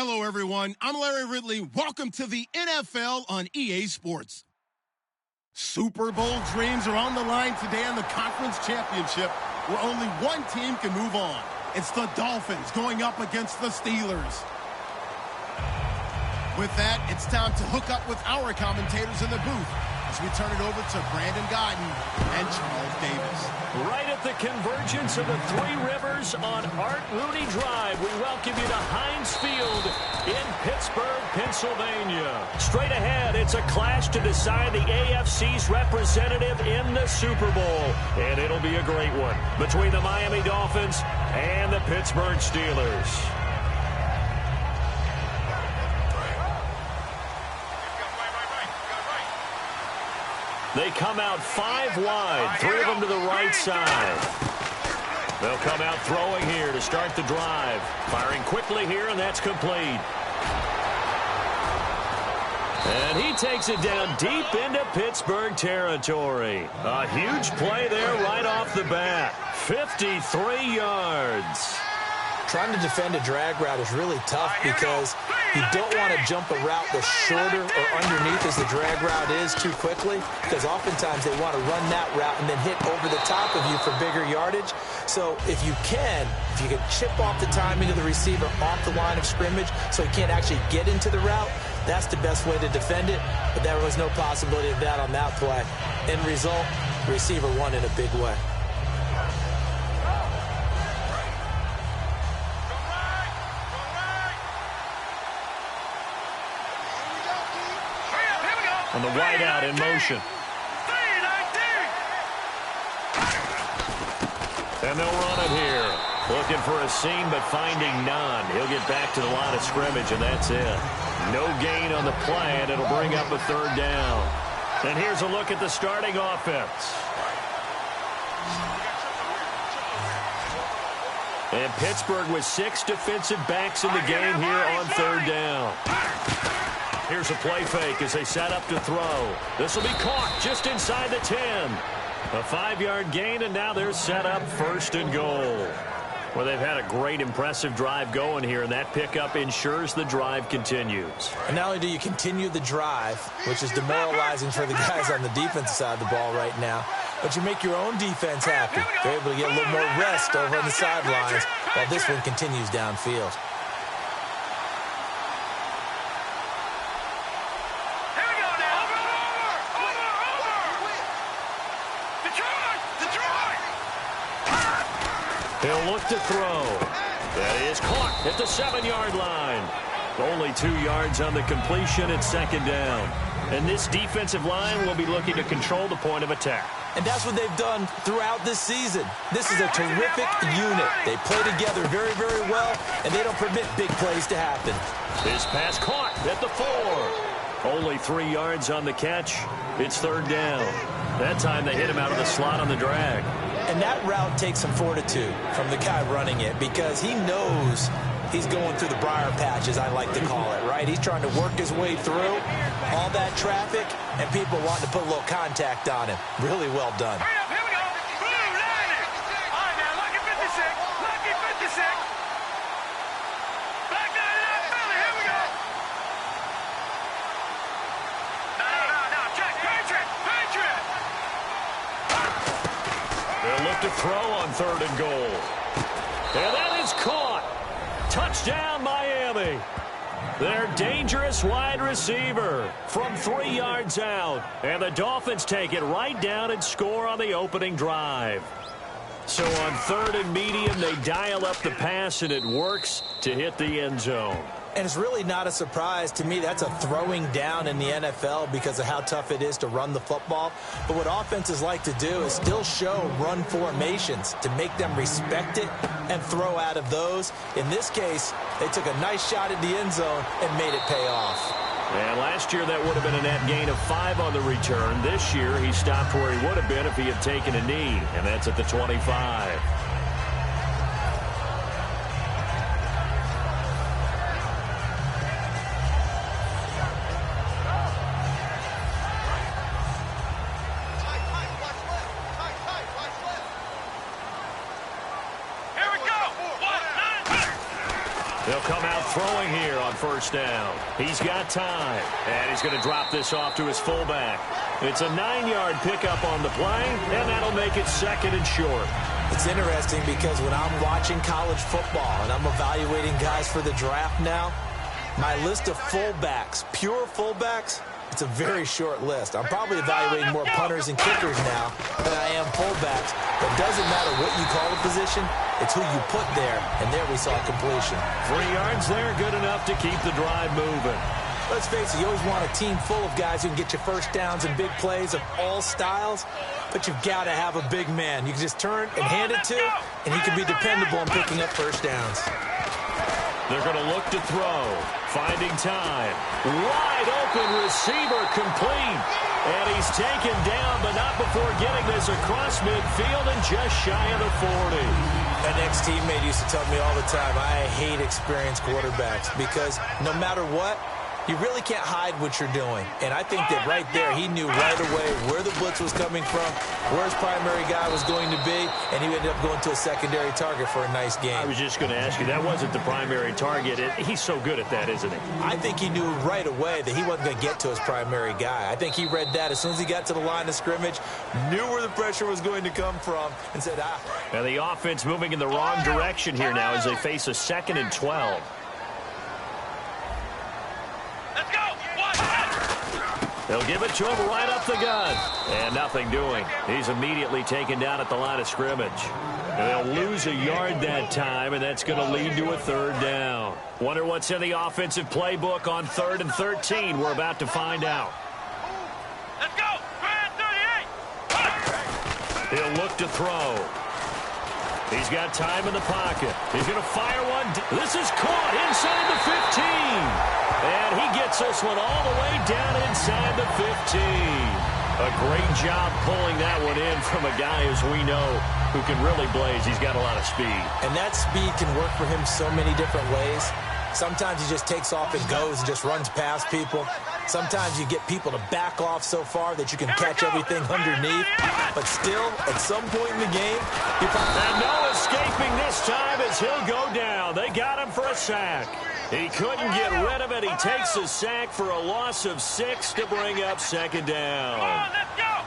Hello, everyone. I'm Larry Ridley. Welcome to the NFL on EA Sports. Super Bowl dreams are on the line today in the conference championship, where only one team can move on. It's the Dolphins going up against the Steelers. With that, it's time to hook up with our commentators in the booth as we turn it over to Brandon Gaudin and Charles Davis. Right at the convergence of the Three Rivers on Art Rooney Drive, we welcome you to Heinz Field in Pittsburgh, Pennsylvania. Straight ahead, it's a clash to decide the AFC's representative in the Super Bowl. And it'll be a great one between the Miami Dolphins and the Pittsburgh Steelers. They come out 5 wide, 3 of them to the right side. They'll come out throwing here to start the drive. Firing quickly here, and that's complete. And he takes it down deep into Pittsburgh territory. A huge play there right off the bat. 53 yards. Trying to defend a drag route is really tough because you don't want to jump a route that's shorter or underneath as the drag route is too quickly, because oftentimes they want to run that route and then hit over the top of you for bigger yardage. So if you can chip off the timing of the receiver off the line of scrimmage so he can't actually get into the route, that's the best way to defend it. But there was no possibility of that on that play. End result, the receiver won in a big way. And the wideout in motion. And they'll run it here. Looking for a seam, but finding none. He'll get back to the line of scrimmage, and that's it. No gain on the play, and it'll bring up a 3rd down. And here's a look at the starting offense. And Pittsburgh with 6 defensive backs in the game here on 3rd down. Here's a play fake as they set up to throw. This will be caught just inside the 10. A 5-yard gain, and now they're set up 1st and goal. Well, they've had a great, impressive drive going here, and that pickup ensures the drive continues. And not only do you continue the drive, which is demoralizing for the guys on the defensive side of the ball right now, but you make your own defense happy. They're able to get a little more rest over on the sidelines while this one continues downfield. He'll look to throw. That is caught at the 7-yard line. Only 2 yards on the completion at 2nd down. And this defensive line will be looking to control the point of attack. And that's what they've done throughout this season. This is a terrific unit. They play together very, very well, and they don't permit big plays to happen. This pass caught at the 4. Only 3 yards on the catch. It's 3rd down. That time they hit him out of the slot on the drag. And that route takes some fortitude from the guy running it, because he knows he's going through the briar patch, as I like to call it, right? He's trying to work his way through all that traffic and people wanting to put a little contact on him. Really well done. Hurry up, here we go. Blue, line it. All right, now, lucky 56. Lucky 56. Back down to that Philly. Here we go. No. Check. Patriot. They'll look to throw on 3rd and goal. And that is caught. Touchdown, Miami. Their dangerous wide receiver from 3 yards out. And the Dolphins take it right down and score on the opening drive. So on 3rd and medium, they dial up the pass, and it works to hit the end zone. And it's really not a surprise to me. That's a throwing down in the NFL because of how tough it is to run the football. But what offenses like to do is still show run formations to make them respect it and throw out of those. In this case, they took a nice shot at the end zone and made it pay off. And last year, that would have been a net gain of 5 on the return. This year, he stopped where he would have been if he had taken a knee, and that's at the 25. They'll come out throwing here on first down. He's got time, and he's going to drop this off to his fullback. It's a 9-yard pickup on the play, and that'll make it 2nd and short. It's interesting because when I'm watching college football and I'm evaluating guys for the draft now, my list of fullbacks, pure fullbacks, it's a very short list. I'm probably evaluating more punters and kickers now than I am fullbacks. But it doesn't matter what you call the position, it's who you put there, and there we saw completion. 3 yards there, good enough to keep the drive moving. Let's face it, you always want a team full of guys who can get you first downs and big plays of all styles, but you've got to have a big man you can just turn and hand it to, and he can be dependable in picking up first downs. They're going to look to throw. Finding time. Wide open receiver complete. And he's taken down, but not before getting this across midfield and just shy of the 40. An ex-teammate used to tell me all the time, I hate experienced quarterbacks because no matter what, you really can't hide what you're doing. And I think that right there, he knew right away where the blitz was coming from, where his primary guy was going to be, and he ended up going to a secondary target for a nice game. I was just going to ask you, that wasn't the primary target. He's so good at that, isn't he? I think he knew right away that he wasn't going to get to his primary guy. I think he read that as soon as he got to the line of scrimmage, knew where the pressure was going to come from, and said, And the offense moving in the wrong direction here now as they face a 2nd and 12. They'll give it to him right up the gut. And nothing doing. He's immediately taken down at the line of scrimmage. And they'll lose a yard that time, and that's going to lead to a 3rd down. Wonder what's in the offensive playbook on 3rd and 13. We're about to find out. Let's go! Grand 38! He'll look to throw. He's got time in the pocket. He's going to fire one. This is caught inside the 15. And he gets this one all the way down inside the 15. A great job pulling that one in from a guy, as we know, who can really blaze. He's got a lot of speed. And that speed can work for him so many different ways. Sometimes he just takes off and goes and just runs past people. Sometimes you get people to back off so far that you can catch everything underneath. But still, at some point in the game, and no escaping this time as he'll go down. They got him for a sack. He couldn't get rid of it. He takes a sack for a loss of 6 to bring up 2nd down. Come on, let's go!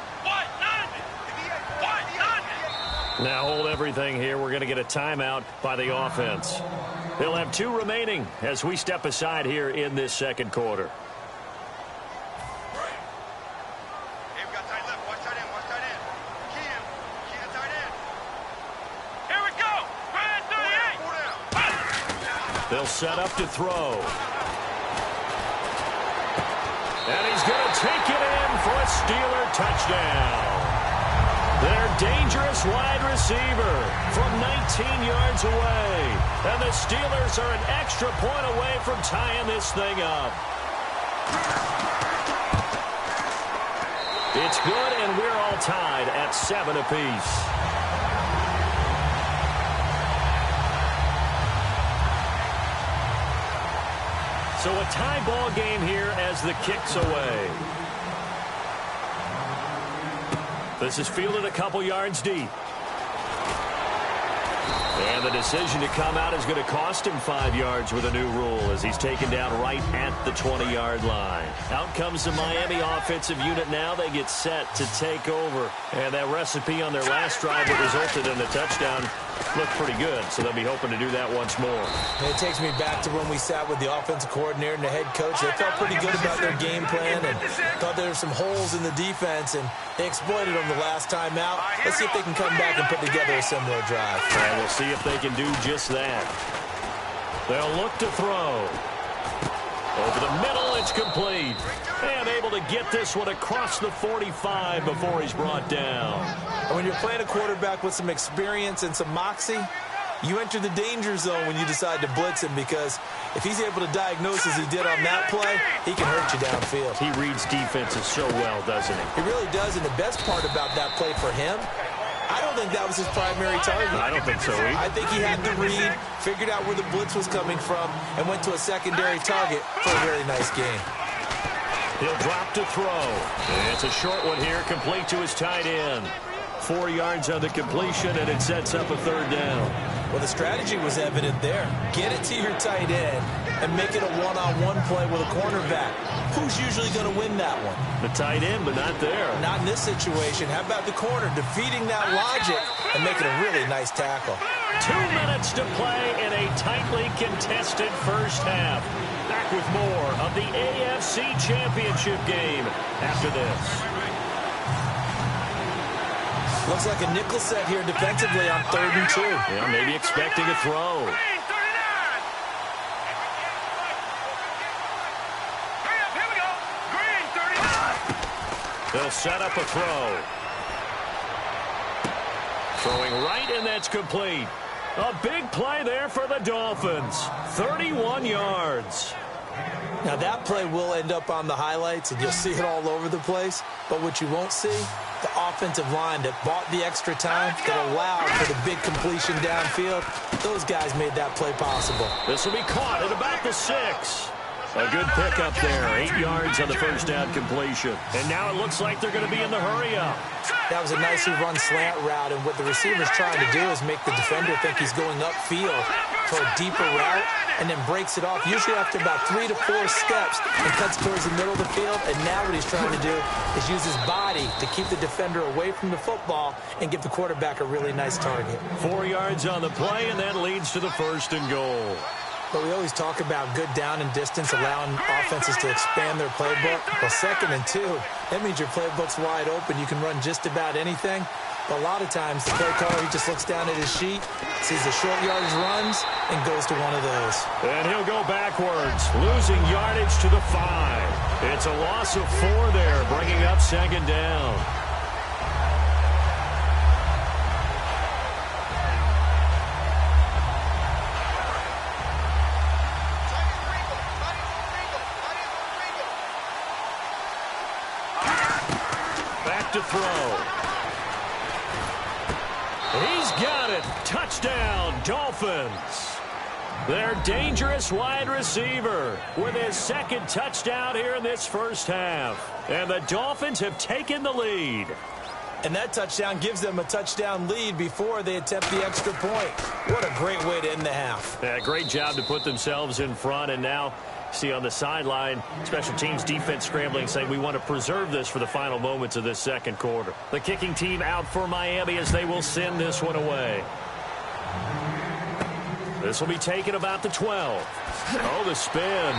Now hold everything here. We're going to get a timeout by the offense. They'll have 2 remaining as we step aside here in this 2nd quarter. Hey, we got tight left. Watch tight end. Watch tight end. Cam the tight end. Here we go. Grand 38. They'll set up to throw. And he's going to take it in for a Steeler touchdown. Their dangerous wide receiver from 19 yards away. And the Steelers are an extra point away from tying this thing up. It's good, and we're all tied at 7 apiece. So a tie ball game here as the kick's away. This is fielded a couple yards deep. And the decision to come out is going to cost him 5 yards with a new rule as he's taken down right at the 20-yard line. Out comes the Miami offensive unit now. They get set to take over. And that recipe on their last drive that resulted in a touchdown looked pretty good, so they'll be hoping to do that once more. And it takes me back to when we sat with the offensive coordinator and the head coach. They felt pretty good about their game plan and thought there were some holes in the defense, and they exploited them the last time out. Let's see if they can come back and put together a similar drive. And we'll see if they can do just that. They'll look to throw. Over the middle, it's complete. And able to get this one across the 45 before he's brought down. And when you're playing a quarterback with some experience and some moxie, you enter the danger zone when you decide to blitz him, because if he's able to diagnose as he did on that play, he can hurt you downfield. He reads defenses so well, doesn't he? He really does, and the best part about that play for him, I don't think that was his primary target. I don't think so either. I think he had the read, figured out where the blitz was coming from, and went to a secondary target for a very nice game. He'll drop to throw. It's a short one here, complete to his tight end. 4 yards on the completion, and it sets up a third down. Well, the strategy was evident there. Get it to your tight end and make it a one-on-one play with a cornerback. Who's usually going to win that one? The tight end, but not there. Not in this situation. How about the corner defeating that logic and making a really nice tackle? 2 minutes to play in a tightly contested first half. Back with more of the AFC Championship game after this. Looks like a nickel set here defensively on 3rd and 2. Yeah, maybe expecting a throw. They'll set up a throw. Throwing right, and that's complete. A big play there for the Dolphins. 31 yards. Now, that play will end up on the highlights, and you'll see it all over the place. But what you won't see, the offensive line that bought the extra time, that allowed for the big completion downfield, those guys made that play possible. This will be caught at about the 6. A good pickup there. 8 yards on the first down completion. And now it looks like they're going to be in the hurry-up. That was a nicely run slant route, and what the receiver's trying to do is make the defender think he's going upfield for a deeper route, and then breaks it off, usually after about 3 to 4 steps, and cuts towards the middle of the field. And now what he's trying to do is use his body to keep the defender away from the football and give the quarterback a really nice target. 4 yards on the play, and that leads to the 1st and goal. But we always talk about good down and distance, allowing offenses to expand their playbook. Well, 2nd and 2, that means your playbook's wide open. You can run just about anything. But a lot of times, the play caller, he just looks down at his sheet, sees the short yardage runs, and goes to one of those. And he'll go backwards, losing yardage to the 5. It's a loss of 4 there, bringing up 2nd down. To throw. He's got it. Touchdown, Dolphins. Their dangerous wide receiver with his 2nd touchdown here in this first half. And the Dolphins have taken the lead. And that touchdown gives them a touchdown lead before they attempt the extra point. What a great way to end the half. Yeah, great job to put themselves in front, and now see on the sideline, special teams defense scrambling, saying we want to preserve this for the final moments of this 2nd quarter. The kicking team out for Miami as they will send this one away. This will be taken about the 12. Oh, the spin.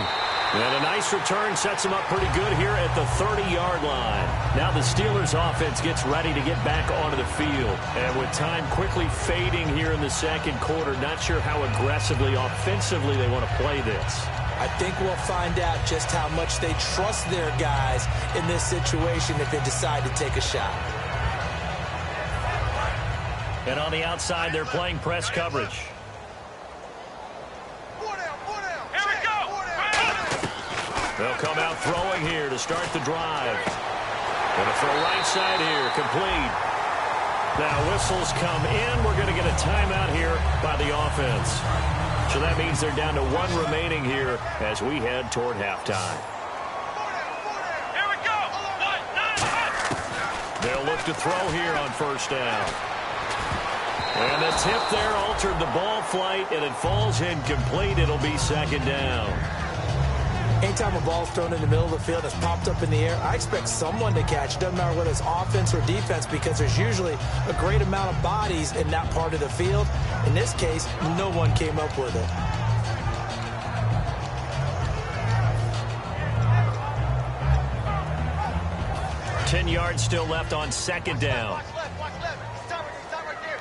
And a nice return sets him up pretty good here at the 30-yard line. Now the Steelers offense gets ready to get back onto the field. And with time quickly fading here in the 2nd quarter, not sure how aggressively, offensively they want to play this. I think we'll find out just how much they trust their guys in this situation if they decide to take a shot. And on the outside, they're playing press coverage. Here we go. They'll come out throwing here to start the drive. Going to throw right side here, complete. Now whistles come in. We're going to get a timeout here by the offense. So that means they're down to 1 remaining here as we head toward halftime. Here we go. They'll look to throw here on 1st down. And the tip there altered the ball flight, and it falls incomplete. It'll be 2nd down. Anytime a ball's thrown in the middle of the field that's popped up in the air, I expect someone to catch it. Doesn't matter whether it's offense or defense, because there's usually a great amount of bodies in that part of the field. In this case, no one came up with it. Ten yards still left on 2nd down. Watch left. Stop right there.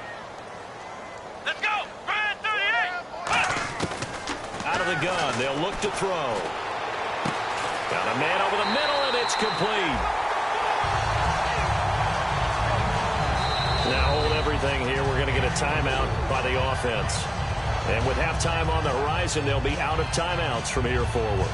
Let's go. Ryan 38. Out of the gun, they'll look to throw. Got a man over the middle, and it's complete. Now hold everything here. We're going to get a timeout by the offense. And with halftime on the horizon, they'll be out of timeouts from here forward.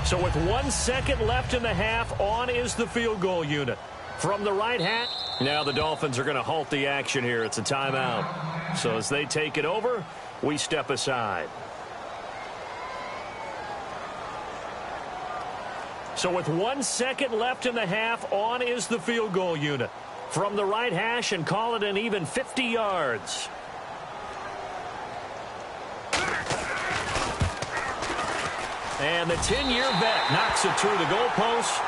So with 1 second left in the half, on is the field goal unit. From the right hat, now the Dolphins are going to halt the action here. It's a timeout. So as they take it over, we step aside. So with 1 second left in the half, on is the field goal unit. From the right hash and call it an even 50 yards. And the 10-year vet knocks it through the goalpost.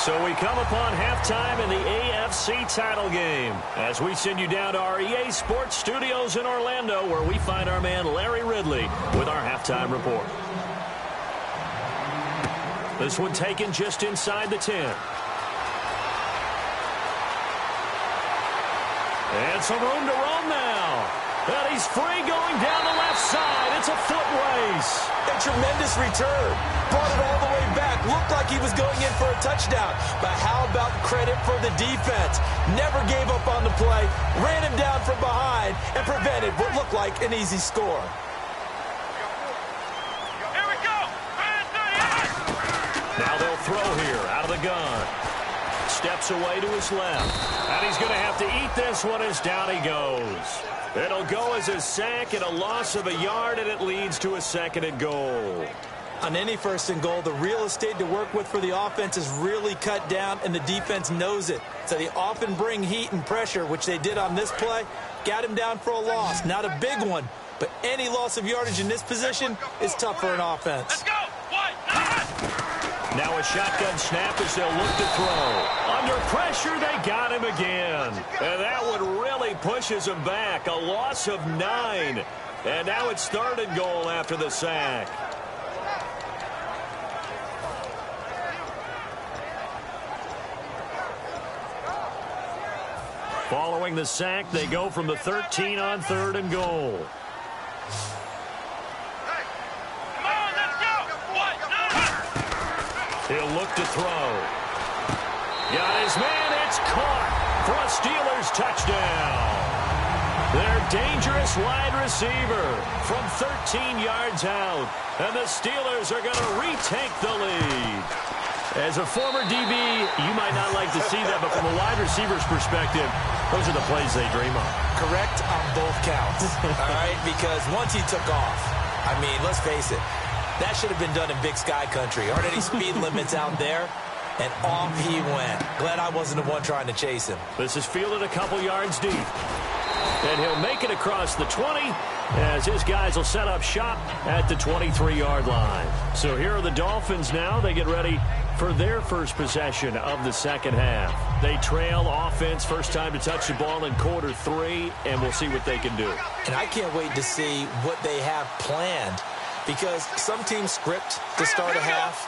So we come upon halftime in the AFC title game as we send you down to our EA Sports Studios in Orlando, where we find our man Larry Ridley with our halftime report. This one taken just inside the 10. And some room to roam now. And he's free going down the left side. It's a foot race. A tremendous return. Brought it all the way back. Looked like he was going in for a touchdown. But how about credit for the defense? Never gave up on the play. Ran him down from behind and prevented what looked like an easy score. Here we go. Now they'll throw here out of the gun. Steps away to his left. And he's going to have to eat this one as down he goes. It'll go as a sack and a loss of a yard, and it leads to a 2nd and goal. On any 1st and goal, the real estate to work with for the offense is really cut down, and the defense knows it. So they often bring heat and pressure, which they did on this play. Got him down for a loss. Not a big one, but any loss of yardage in this position is tough for an offense. Let's go. Now a shotgun snap as they'll look to throw. Under pressure, they got him again. And that one really pushes him back. A loss of 9. And now it's 3rd and goal after the sack. Following the sack, they go from the 13 on 3rd and goal. He'll look to throw. Got his man. It's caught for a Steelers touchdown. Their dangerous wide receiver from 13 yards out. And the Steelers are going to retake the lead. As a former DB, you might not like to see that, but from a wide receiver's perspective, those are the plays they dream of. Correct on both counts. All right, because once he took off, I mean, let's face it, that should have been done in Big Sky Country. Aren't any speed limits out there? And off he went. Glad I wasn't the one trying to chase him. This is fielded a couple yards deep. And he'll make it across the 20 as his guys will set up shop at the 23-yard line. So here are the Dolphins now. They get ready for their first possession of the 2nd half. They trail offense, first time to touch the ball in quarter 3, and we'll see what they can do. And I can't wait to see what they have planned, because some teams script to start a half.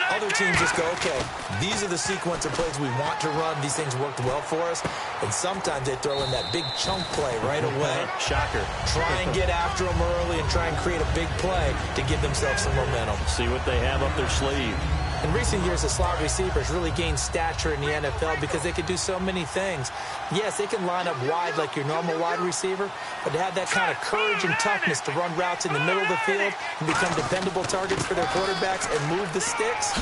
Other teams just go, okay, these are the sequence of plays we want to run. These things worked well for us. And sometimes they throw in that big chunk play right away. Shocker. Try and get after them early and try and create a big play to give themselves some momentum. See what they have up their sleeve. In recent years, the slot receivers really gained stature in the NFL because they could do so many things. Yes, they can line up wide like your normal wide receiver, but to have that kind of courage and toughness to run routes in the middle of the field and become dependable targets for their quarterbacks and move the sticks,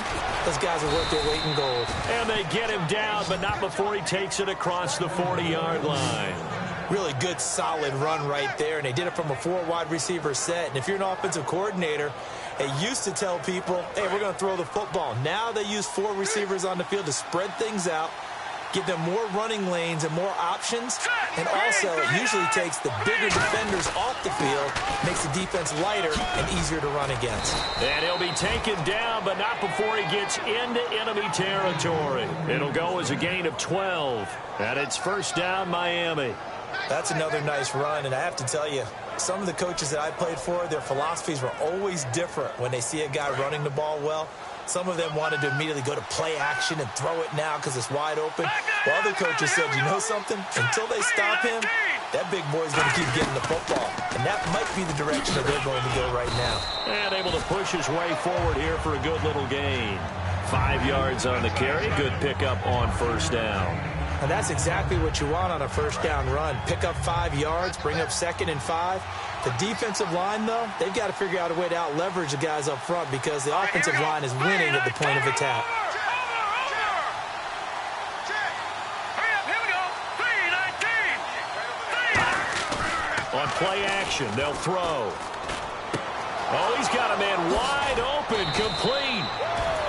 those guys are worth their weight in gold. And they get him down, but not before he takes it across the 40-yard line. Really good, solid run right there, and they did it from a 4 wide receiver set. And if you're an offensive coordinator, they used to tell people, hey, we're going to throw the football. Now they use 4 receivers on the field to spread things out, give them more running lanes and more options, and also it usually takes the bigger defenders off the field, makes the defense lighter and easier to run against. And he'll be taken down, but not before he gets into enemy territory. It'll go as a gain of 12, and it's first down, Miami. That's another nice run, and I have to tell you, some of the coaches that I played for, their philosophies were always different when they see a guy running the ball well. Some of them wanted to immediately go to play action and throw it now because it's wide open. While other coaches said, you know something? Until they stop him, that big boy's going to keep getting the football. And that might be the direction that they're going to go right now. And able to push his way forward here for a good little gain. 5 yards on the carry. Good pickup on first down. And that's exactly what you want on a first down run. Pick up 5 yards, bring up 2nd and 5. The defensive line, though, they've got to figure out a way to out-leverage the guys up front because the offensive line is winning at the point of attack. On play action, they'll throw. Oh, he's got a man wide open, complete.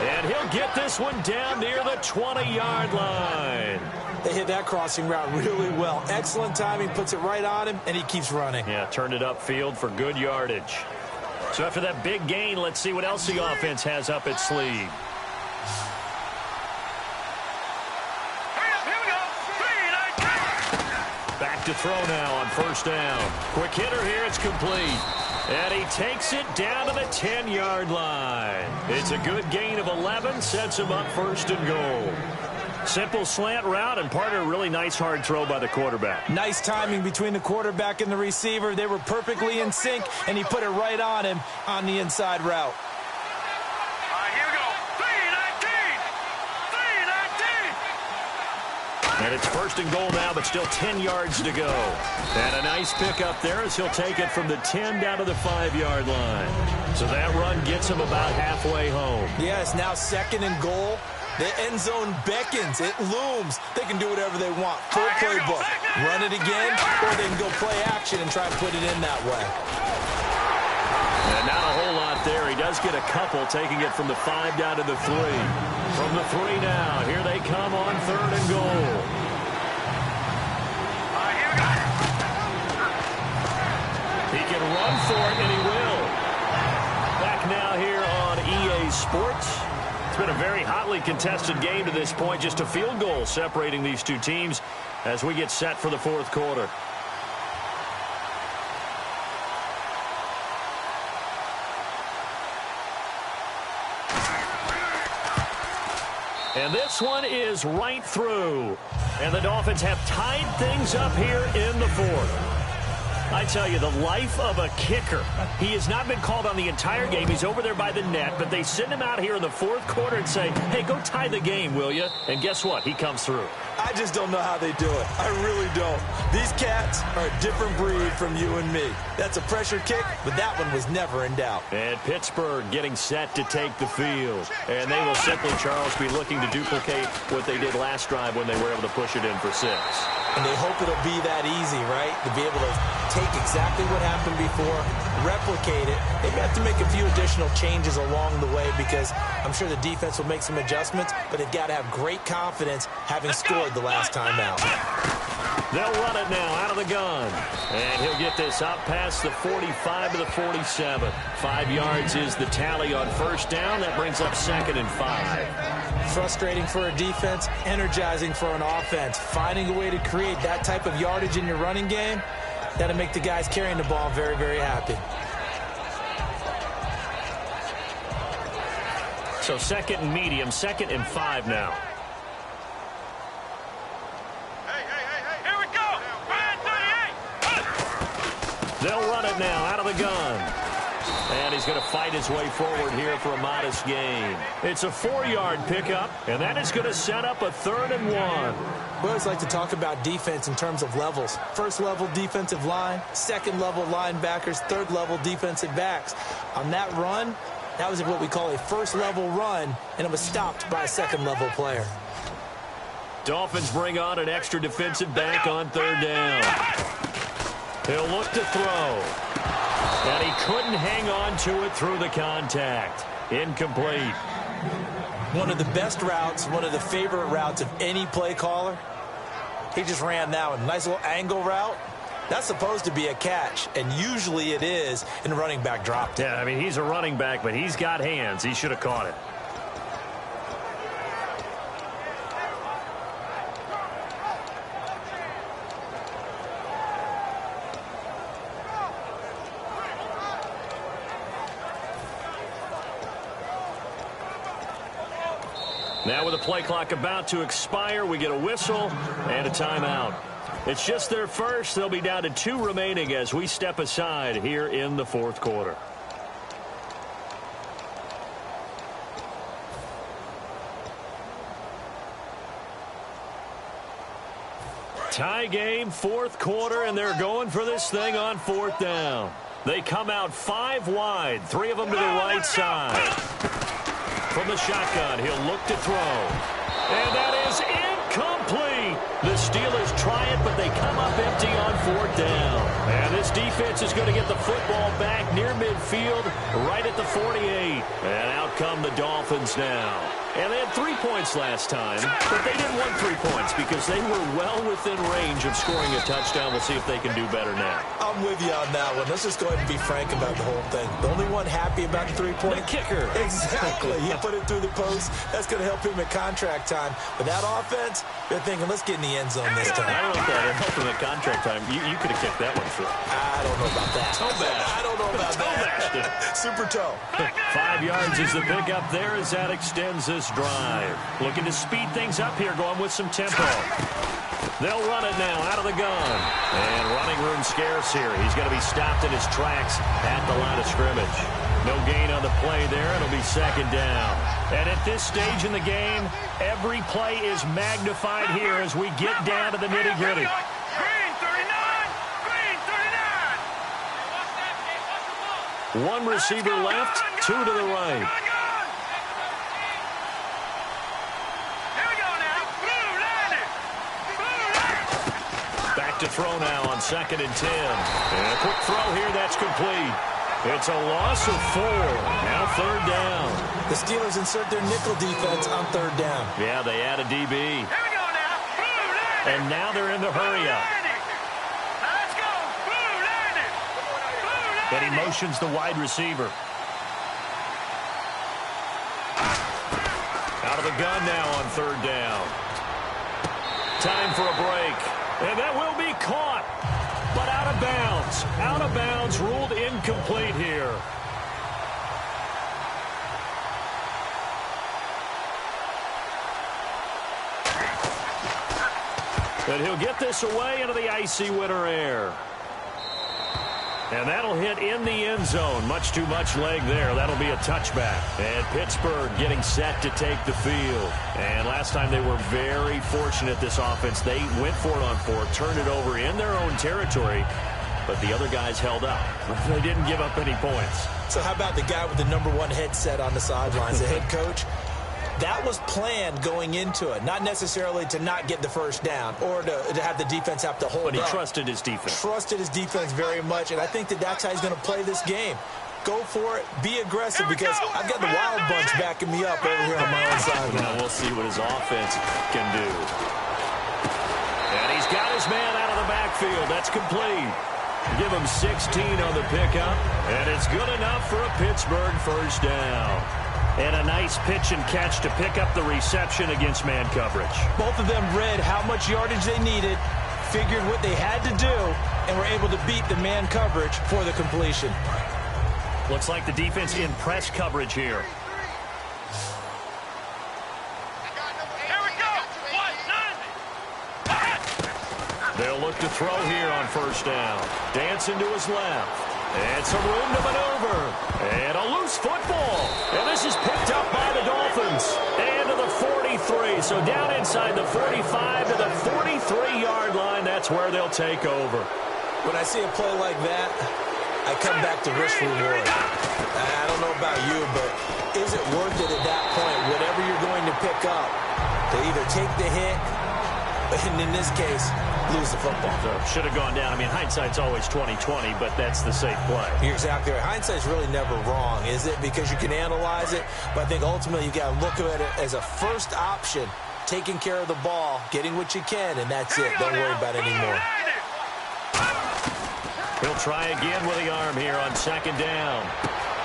And he'll get this one down near the 20-yard line. They hit that crossing route really well. Excellent timing, puts it right on him, and he keeps running. Yeah, turned it upfield for good yardage. So after that big gain, let's see what else the offense has up its sleeve. Back to throw now on first down. Quick hitter here, it's complete. And he takes it down to the 10-yard line. It's a good gain of 11, sets him up first and goal. Simple slant route, and part of a really nice hard throw by the quarterback. Nice timing between the quarterback and the receiver. They were perfectly in sync, and he put it right on him on the inside route. Here we go. 3-19. And it's first and goal now, but still 10 yards to go. And a nice pickup there as he'll take it from the 10 down to the 5-yard line. So that run gets him about halfway home. Yes, now second and goal. The end zone beckons. It looms. They can do whatever they want. Full playbook. Run it again, or they can go play action and try and put it in that way. And not a whole lot there. He does get a couple, taking it from the 5 down to the 3. From the 3 now, here they come on third and goal. Here we go. He can run for it, and he will. Back now here on EA Sports. It's been a very hotly contested game to this point. Just a field goal separating these two teams as we get set for the fourth quarter. And this one is right through. And the Dolphins have tied things up here in the fourth. I tell you, the life of a kicker. He has not been called on the entire game. He's over there by the net, but they send him out here in the fourth quarter and say, hey, go tie the game, will you? And guess what? He comes through. I just don't know how they do it. I really don't. These cats are a different breed from you and me. That's a pressure kick, but that one was never in doubt. And Pittsburgh getting set to take the field. And they will simply, Charles, be looking to duplicate what they did last drive when they were able to push it in for 6. And they hope it'll be that easy, right? To be able to take exactly what happened before, replicate it. They may have to make a few additional changes along the way because I'm sure the defense will make some adjustments, but they've got to have great confidence having scored the last time out. They'll run it now out of the gun. And he'll get this up past the 45 to the 47. 5 yards is the tally on first down. That brings up 2nd and 5. Frustrating for a defense, energizing for an offense. Finding a way to create that type of yardage in your running game, that'll make the guys carrying the ball very, very happy. So 2nd and medium, 2nd and 5 now. Hey, here we go. Ryan 38. They'll run it now out of the gun. And he's going to fight his way forward here for a modest gain. It's a 4-yard pickup, and that is going to set up a 3rd and 1. We always like to talk about defense in terms of levels. First level defensive line, second level linebackers, third level defensive backs. On that run, that was what we call a first level run, and it was stopped by a second level player. Dolphins bring on an extra defensive back on 3rd down. He'll look to throw. And he couldn't hang on to it through the contact. Incomplete. One of the best routes, one of the favorite routes of any play caller. He just ran that one. Nice little angle route. That's supposed to be a catch, and usually it is, and the running back dropped it. Yeah, I mean, he's a running back, but he's got hands. He should have caught it. Now with the play clock about to expire, we get a whistle and a timeout. It's just their first. They'll be down to 2 remaining as we step aside here in the fourth quarter. Tie game, fourth quarter, and they're going for this thing on 4th down. They come out 5 wide, 3 of them to the right side. From the shotgun, he'll look to throw. And that is Incomplete. The Steelers try it, but they come up empty on 4th down. And this defense is going to get the football back near midfield, right at the 48. And out come the Dolphins now. And they had 3 points last time, but they didn't want 3 points because they were well within range of scoring a touchdown. We'll see if they can do better now. I'm with you on that one. Let's just go ahead and be frank about the whole thing. The only one happy about the 3-point. The kicker. Exactly. He put it through the post. That's going to help him at contract time. But that offense, they're thinking, let's get in the end zone this time. I don't know if that helped him at contract time. You could have kicked that one through. I don't know about that. Toe bash. I don't know about that. Super toe. 5 yards is the pickup there as that extends this drive. Looking to speed things up here, going with some tempo. They'll run it now out of the gun. And running room scarce here. He's going to be stopped in his tracks at the line of scrimmage. No gain on the play there. It'll be 2nd down. And at this stage in the game, every play is magnified here as we get down to the nitty-gritty. Green 39! Green 39! One receiver left, 2 to the right. Back to throw now on 2nd and 10. And a quick throw here, that's complete. It's a loss of 4. Now 3rd down. The Steelers insert their nickel defense on 3rd down. Yeah, they add a DB. And now they're in the hurry-up. Let's go! Blue landed! And he motions the wide receiver. Out of the gun now on 3rd down. Time for a break. And that will be caught. But out of bounds. Out of bounds, ruled incomplete here. And he'll get this away into the icy winter air. And that'll hit in the end zone. Much too much leg there. That'll be a touchback. And Pittsburgh getting set to take the field. And last time they were very fortunate, this offense. They went for it on 4, turned it over in their own territory, but the other guys held up. They didn't give up any points. So how about the guy with the #1 headset on the sidelines, the head coach? That was planned going into it, not necessarily to not get the first down or to have the defense have to hold up. But he trusted his defense. Trusted his defense very much, and I think that's how he's going to play this game. Go for it. Be aggressive because I've got the Wild Bunch backing me up over here on my own sideline. Now we'll see what his offense can do. And he's got his man out of the backfield. That's complete. Give him 16 on the pickup, and it's good enough for a Pittsburgh first down. And a nice pitch and catch to pick up the reception against man coverage. Both of them read how much yardage they needed, figured what they had to do, and were able to beat the man coverage for the completion. Looks like the defense in press coverage here. Here we go! They'll look to throw here on first down. Dancing to his left. And some room to maneuver. And a loose football. And this is picked up by the Dolphins. And to the 43. So down inside the 45 to the 43-yard line. That's where they'll take over. When I see a play like that, I come back to risk reward. I don't know about you, but is it worth it at that point, whatever you're going to pick up, to either take the hit, and in this case, lose the football? So should have gone down. I mean, hindsight's always 20/20, but that's the safe play. You're exactly right. Hindsight's really never wrong, is it? Because you can analyze it, but I think ultimately you got to look at it as a first option, taking care of the ball, getting what you can, and that's it. Don't worry about it anymore. He'll try again with the arm here on second down.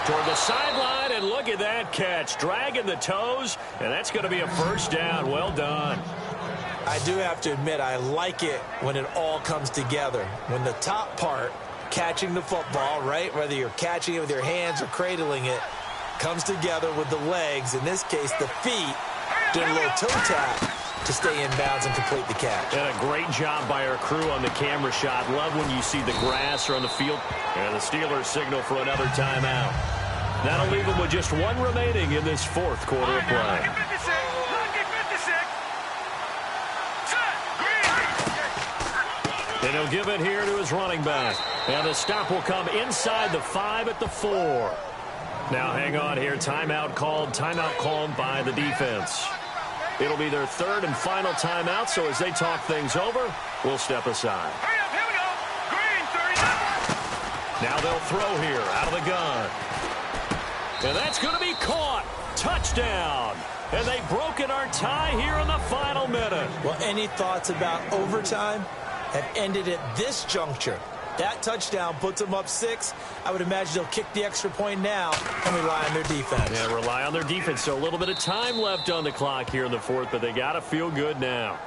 Toward the sideline, and look at that catch. Dragging the toes, and that's going to be a first down. Well done. I do have to admit, I like it when it all comes together. When the top part, catching the football, right, whether you're catching it with your hands or cradling it, comes together with the legs, in this case the feet, doing a little toe tap to stay in bounds and complete the catch. And a great job by our crew on the camera shot. Love when you see the grass or on the field. And the Steelers signal for another timeout. That'll leave them with just one remaining in this fourth quarter of play. And he'll give it here to his running back. And the stop will come inside the 5 at the 4. Now hang on here. Timeout called by the defense. It'll be their third and final timeout, so as they talk things over, we'll step aside. Hurry up, here we go. Green, 30. Now they'll throw here out of the gun. And that's going to be caught. Touchdown. And they've broken our tie here in the final minute. Well, any thoughts about overtime have ended at this juncture. That touchdown puts them up 6. I would imagine they'll kick the extra point now and rely on their defense. Yeah, rely on their defense. So a little bit of time left on the clock here in the fourth, but they got to feel good now.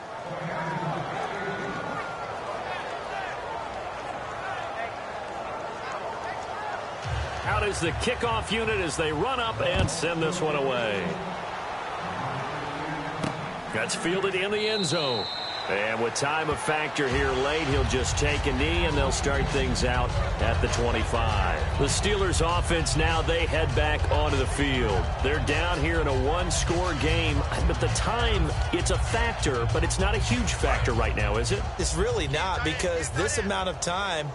Out is the kickoff unit as they run up and send this one away. That's fielded in the end zone. And with time a factor here late, he'll just take a knee, and they'll start things out at the 25. The Steelers offense now, they head back onto the field. They're down here in a one-score game, but the time, it's a factor, but it's not a huge factor right now, is it? It's really not, because this amount of time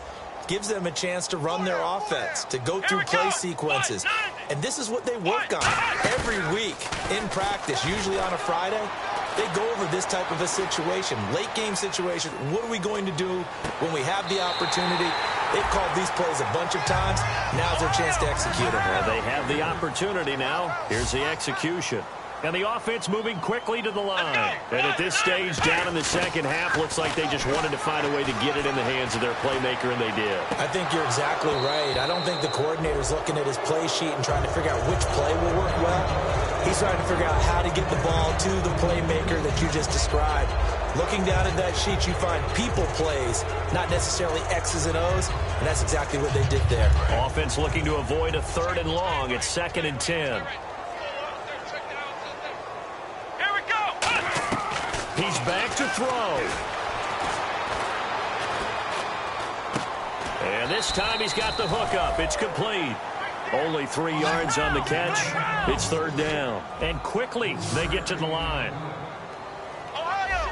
gives them a chance to run their offense, to go through play sequences. And this is what they work on every week in practice, usually on a Friday. They go over this type of a situation, late game situation. What are we going to do when we have the opportunity? They've called these plays a bunch of times. Now's their chance to execute them. Well, they have the opportunity now. Here's the execution. And the offense moving quickly to the line. And at this stage, down in the second half, looks like they just wanted to find a way to get it in the hands of their playmaker, and they did. I think you're exactly right. I don't think the coordinator's looking at his play sheet and trying to figure out which play will work well. He's trying to figure out how to get the ball to the playmaker that you just described. Looking down at that sheet, you find people plays, not necessarily X's and O's, and that's exactly what they did there. Offense looking to avoid a 3rd and long. It's 2nd and 10. He's back to throw. And this time he's got the hook up. It's complete. Only 3 yards on the catch. It's 3rd down. And quickly they get to the line. Ohio!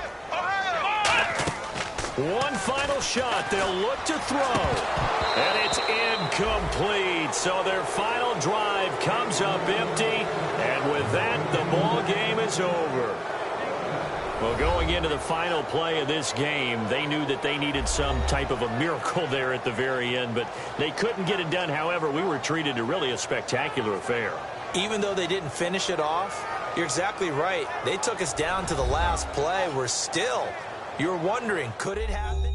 One final shot. They'll look to throw. And it's incomplete. So their final drive comes up empty. And with that, the ball game is over. Well, going into the final play of this game, they knew that they needed some type of a miracle there at the very end, but they couldn't get it done. However, we were treated to really a spectacular affair. Even though they didn't finish it off, you're exactly right. They took us down to the last play. We're still, you're wondering, could it happen?